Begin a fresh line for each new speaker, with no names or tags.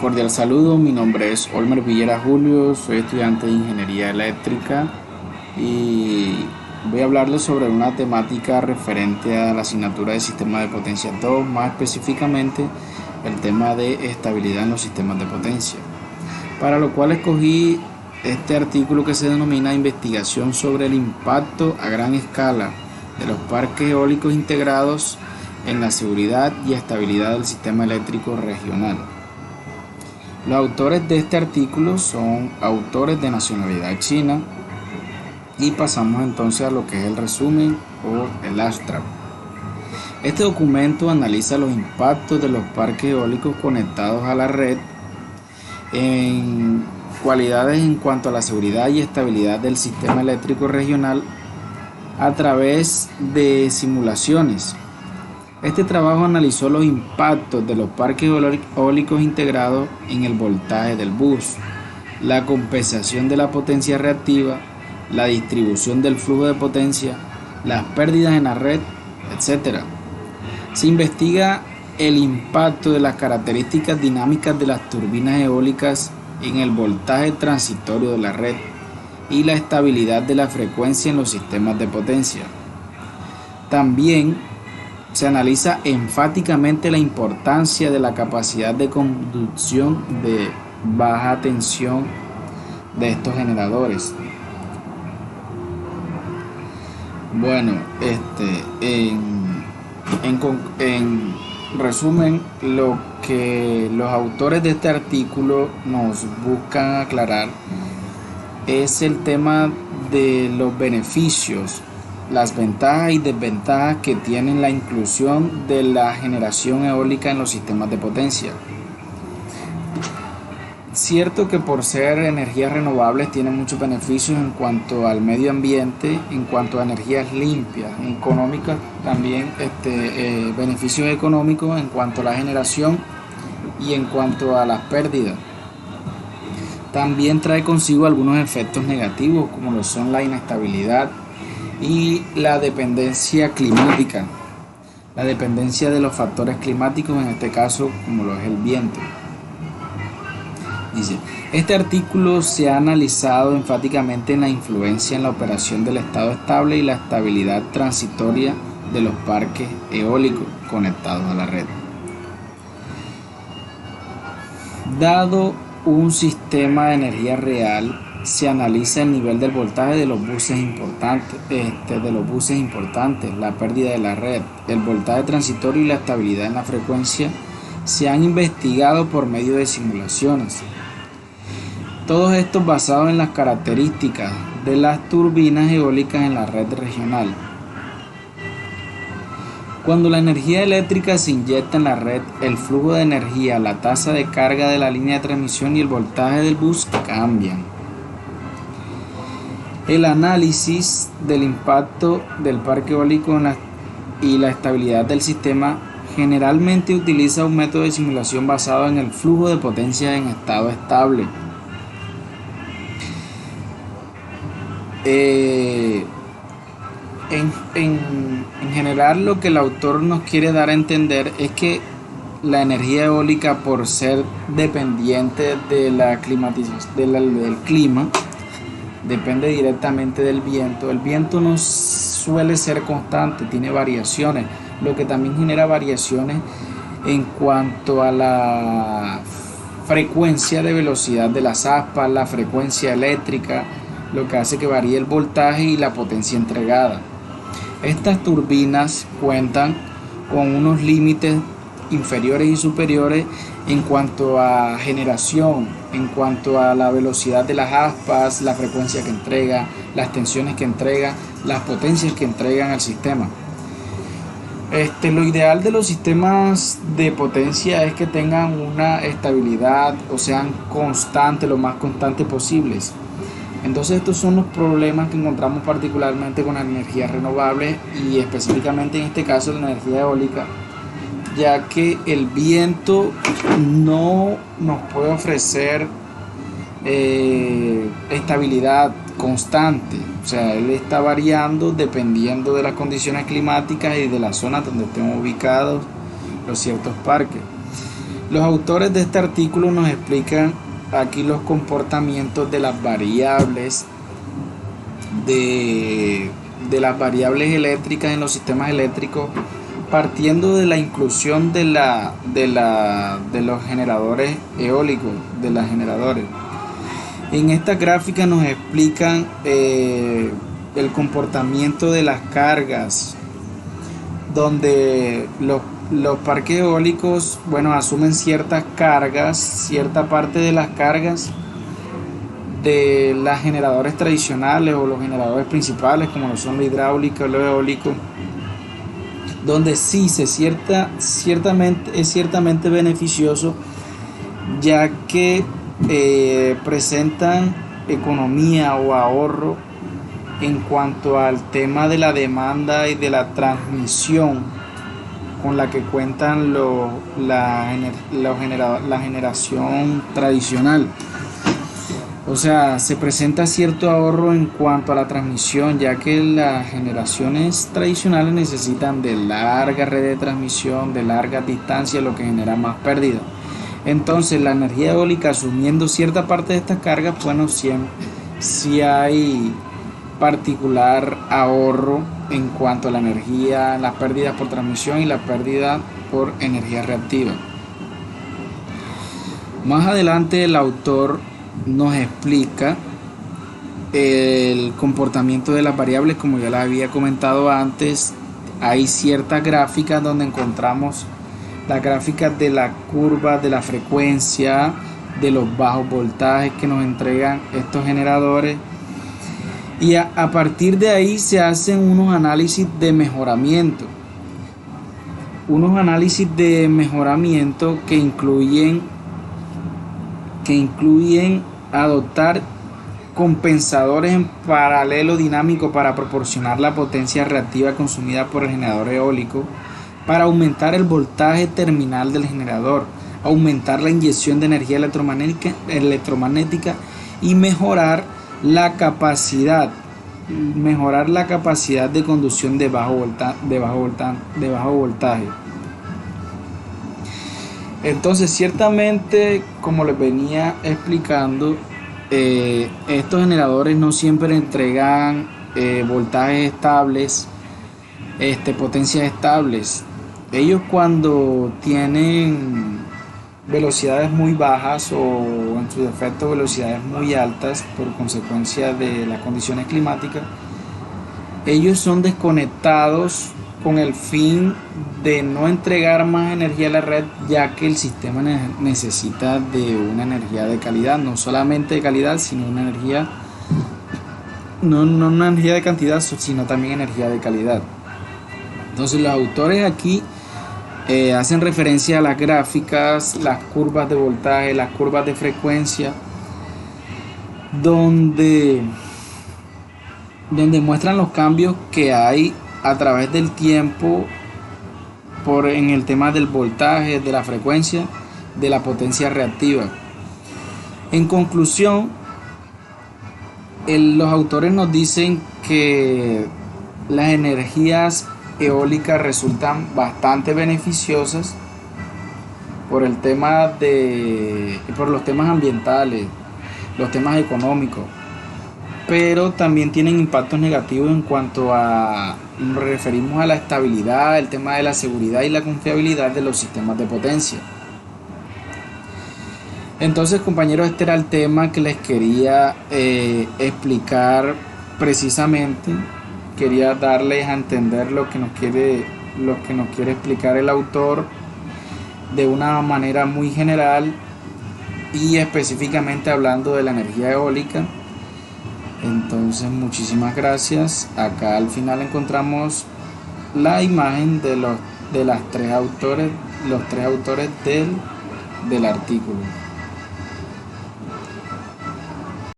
Cordial saludo, mi nombre es Olmer Villera Julio, soy estudiante de Ingeniería Eléctrica y voy a hablarles sobre una temática referente a la asignatura de Sistema de Potencia 2, más específicamente el tema de estabilidad en los sistemas de potencia, para lo cual escogí este artículo que se denomina Investigación sobre el impacto a gran escala de los parques eólicos integrados en la seguridad y estabilidad del sistema eléctrico regional. Los autores de este artículo son autores de nacionalidad china y pasamos entonces a lo que es el resumen o el abstract. Este documento analiza los impactos de los parques eólicos conectados a la red en cualidades en cuanto a la seguridad y estabilidad del sistema eléctrico regional a través de simulaciones. Este trabajo analizó los impactos de los parques eólicos integrados en el voltaje del bus, la compensación de la potencia reactiva, la distribución del flujo de potencia, las pérdidas en la red, etc. Se investiga el impacto de las características dinámicas de las turbinas eólicas en el voltaje transitorio de la red y la estabilidad de la frecuencia en los sistemas de potencia. También se analiza enfáticamente la importancia de la capacidad de conducción de baja tensión de estos generadores. Bueno, en resumen, lo que los autores de este artículo nos buscan aclarar es el tema de los beneficios, las ventajas y desventajas que tienen la inclusión de la generación eólica en los sistemas de potencia. Cierto que por ser energías renovables tiene muchos beneficios en cuanto al medio ambiente, en cuanto a energías limpias, económicas también, beneficios económicos en cuanto a la generación y en cuanto a las pérdidas. También trae consigo algunos efectos negativos como lo son la inestabilidad y la dependencia climática, la dependencia de los factores climáticos, en este caso como lo es el viento. Dice, este artículo se ha analizado enfáticamente en la influencia en la operación del estado estable y la estabilidad transitoria de los parques eólicos conectados a la red. Dado un sistema de energía real, se analiza el nivel del voltaje de los buses importantes, la pérdida de la red, el voltaje transitorio y la estabilidad en la frecuencia se han investigado por medio de simulaciones. Todos estos basados en las características de las turbinas eólicas en la red regional. Cuando la energía eléctrica se inyecta en la red, el flujo de energía, la tasa de carga de la línea de transmisión y el voltaje del bus cambian. El análisis del impacto del parque eólico y la estabilidad del sistema generalmente utiliza un método de simulación basado en el flujo de potencia en estado estable. En general, lo que el autor nos quiere dar a entender es que la energía eólica, por ser dependiente de la climatización, del clima, depende directamente del viento. El viento no suele ser constante, tiene variaciones, lo que también genera variaciones en cuanto a la frecuencia de velocidad de las aspas, la frecuencia eléctrica, lo que hace que varíe el voltaje y la potencia entregada. Estas turbinas cuentan con unos límites inferiores y superiores en cuanto a generación, en cuanto a la velocidad de las aspas, la frecuencia que entrega, las tensiones que entrega, las potencias que entregan al sistema. Lo ideal de los sistemas de potencia es que tengan una estabilidad o sean constantes, lo más constantes posibles. Entonces estos son los problemas que encontramos particularmente con las energías renovables y específicamente en este caso la energía eólica, ya que el viento no nos puede ofrecer estabilidad constante, o sea, él está variando dependiendo de las condiciones climáticas y de las zonas donde estén ubicados los ciertos parques. Los autores de este artículo nos explican aquí los comportamientos de las variables de las variables eléctricas en los sistemas eléctricos, partiendo de la inclusión de los generadores eólicos, de los generadores. En esta gráfica nos explican el comportamiento de las cargas, donde los parques eólicos, bueno, asumen ciertas cargas, cierta parte de las cargas de los generadores tradicionales o los generadores principales, como lo son la hidráulica o lo eólico, donde sí es ciertamente beneficioso, ya que presentan economía o ahorro en cuanto al tema de la demanda y de la transmisión con la que cuentan la generación tradicional. O sea, se presenta cierto ahorro en cuanto a la transmisión, ya que las generaciones tradicionales necesitan de larga red de transmisión, de larga distancia, lo que genera más pérdida. Entonces, la energía eólica, asumiendo cierta parte de estas cargas, bueno, sí hay particular ahorro en cuanto a la energía, las pérdidas por transmisión y la pérdida por energía reactiva. Más adelante el autor nos explica el comportamiento de las variables, como ya las había comentado antes. Hay ciertas gráficas donde encontramos las gráficas de la curva de la frecuencia, de los bajos voltajes que nos entregan estos generadores, y a partir de ahí se hacen unos análisis de mejoramiento que incluyen adoptar compensadores en paralelo dinámico para proporcionar la potencia reactiva consumida por el generador eólico, para aumentar el voltaje terminal del generador, aumentar la inyección de energía electromagnética y mejorar la capacidad de conducción de bajo voltaje. Entonces, ciertamente, como les venía explicando, estos generadores no siempre entregan voltajes estables, potencias estables. Ellos, cuando tienen velocidades muy bajas o en su defecto velocidades muy altas por consecuencia de las condiciones climáticas, ellos son desconectados con el fin de no entregar más energía a la red, ya que el sistema necesita de una energía de calidad, no solamente de calidad, sino una energía, no una energía de cantidad, sino también energía de calidad. Entonces los autores aquí hacen referencia a las gráficas, las curvas de voltaje, las curvas de frecuencia, donde muestran los cambios que hay a través del tiempo en el tema del voltaje, de la frecuencia, de la potencia reactiva. En conclusión, los autores nos dicen que las energías eólicas resultan bastante beneficiosas por los temas ambientales, los temas económicos, pero también tienen impactos negativos en cuanto nos referimos a la estabilidad, el tema de la seguridad y la confiabilidad de los sistemas de potencia. Entonces, compañeros, este era el tema que les quería explicar precisamente. Quería darles a entender lo que nos quiere explicar el autor de una manera muy general y específicamente hablando de la energía eólica. Entonces, muchísimas gracias. Acá al final encontramos la imagen de los tres autores del artículo.